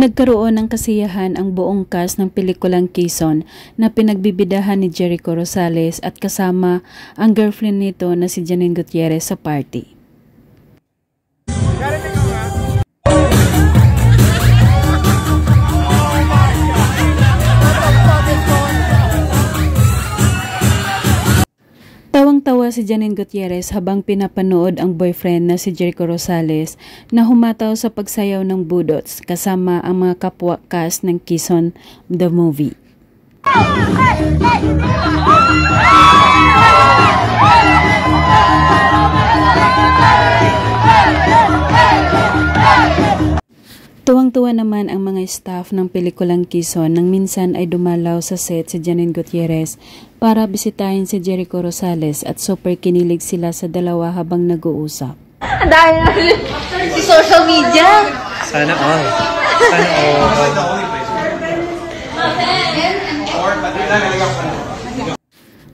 Nagkaroon ng kasiyahan ang buong cast ng pelikulang Quezon na pinagbibidahan ni Jericho Rosales at kasama ang girlfriend nito na si Janine Gutierrez sa party. Tawang-tawa si Janine Gutierrez habang pinapanood ang boyfriend na si Jericho Rosales na humataw sa pagsayaw ng budots kasama ang mga kapwa cast ng Quezon the Movie. Tuwang-tuwa naman ang mga staff ng pelikulang Quezon nang minsan ay dumalaw sa set si Janine Gutierrez para bisitahin si Jericho Rosales at super kinilig sila sa dalawa habang nag-uusap. Dahil si social media. Sana all. Sana all.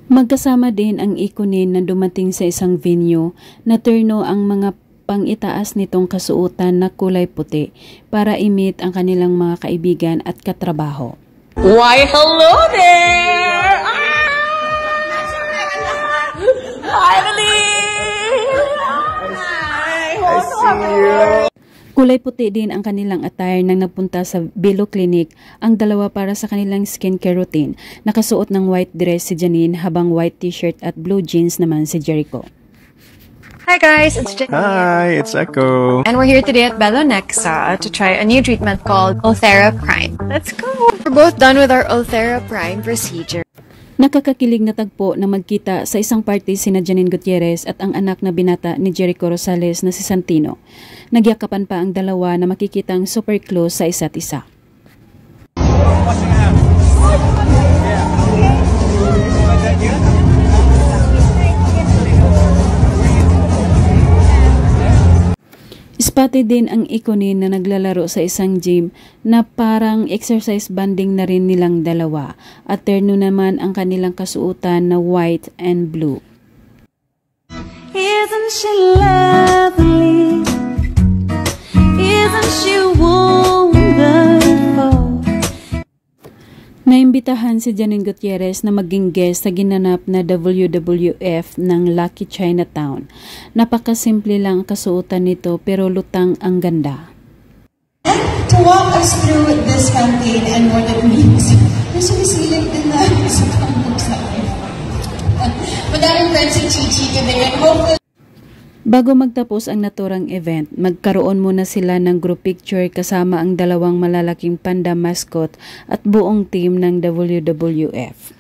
Magkasama din ang ikunin na dumating sa isang venue na turno ang mga pang-itaas nitong kasuotan na kulay puti para i-meet ang kanilang mga kaibigan at katrabaho. Why, hello there! Finally! I see you! Kulay puti din ang kanilang attire nang napunta sa Bilo Clinic ang dalawa para sa kanilang skincare routine. Nakasuot ng white dress si Janine habang white t-shirt at blue jeans naman si Jericho. Hi guys, it's Janine. Hi, it's Echo. And we're here today at Bello Nexa to try a new treatment called Ulthera Prime. Let's go! We're both done with our Ulthera Prime procedure. Nakakakilig na tagpo na magkita sa isang party sina Janine Gutierrez at ang anak na binata ni Jericho Rosales na si Santino. Nagyakapan pa ang dalawa na makikitang super close sa isa't isa. Spotted din ang ikunin na naglalaro sa isang gym na parang exercise banding na rin nilang dalawa at terno naman ang kanilang kasuotan na white and blue. Isn't she lovely? Isn't she wonderful? Naimbitahan si Janine Gutierrez na maging guest sa ginanap na WWF ng Lucky Chinatown. Napakasimple lang ang kasuotan nito pero lutang ang ganda. To walk us through this campaign and what it means, may sumisilig din na sa pangkong sa akin. Madaming friends si Chichi today and hopefully Bago magtapos ang naturang event, magkaroon muna sila ng group picture kasama ang dalawang malalaking panda mascot at buong team ng WWF.